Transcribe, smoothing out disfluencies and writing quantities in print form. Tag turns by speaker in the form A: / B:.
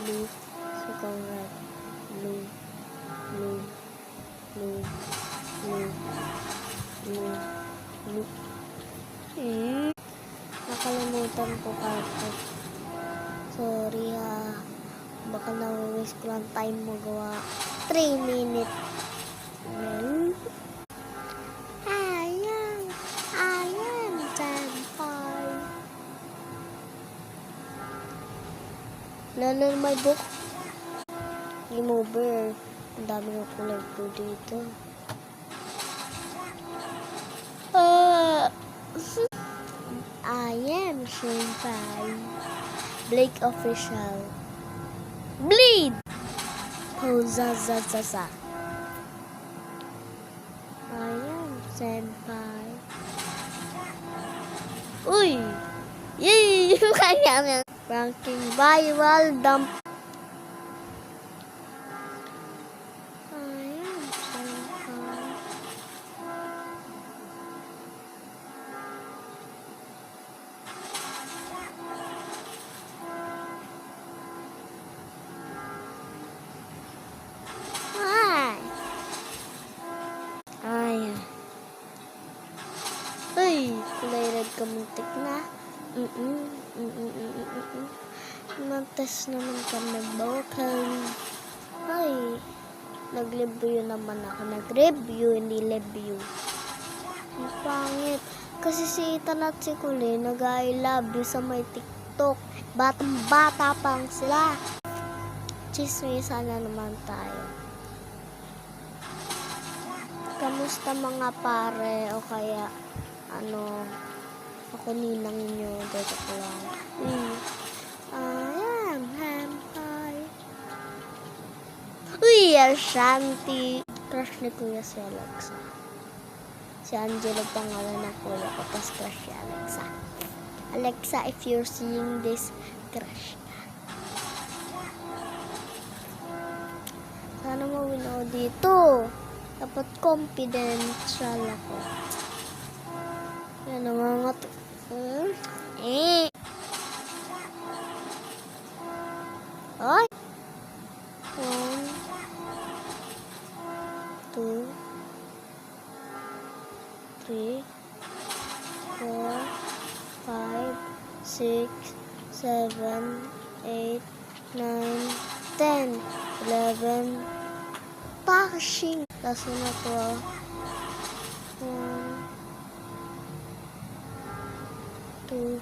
A: blue, second red, blue, blue, blue, blue, blue, blue. Nakalimutan ko carpet. Sorry ha. Baka na-waste ko lang time magawa. 3 minutes. Ayan, senpai. Learn my book. Game over. Ang dami ng kulay po dito. I am senpai. Blake official. Bleed! Pozazazaza. I am senpai. Uy! Yay! Kaya ranking viral dump. I am senpai. Uy, kulay red kamuntik na. Nag-test naman kami vocal. Ay, nag-review naman ako. Nag-review, hindi review. Ang pangit. Kasi si Ethan at si Kulay nag-I love you sa may TikTok. Batang-bata pang sila. Chismisan na naman tayo. Kamusta mga pare o kaya ako ninang nyo, dito ko lang. Ayan, hentai. Uy, Ashanti. Crush ni Kuya si Alexa. Si Angelo pangalan ng kuya ko, tapos crush si Alexa. Alexa, if you're seeing this, crush. Sana mawin ako dito. Dapat confidential ako. Yan, nangangat. Ay! 1, 2, 3, 4, 5, 6, 7, 8, 9, 10, 11, packaging. Kaso na to. 1, 2,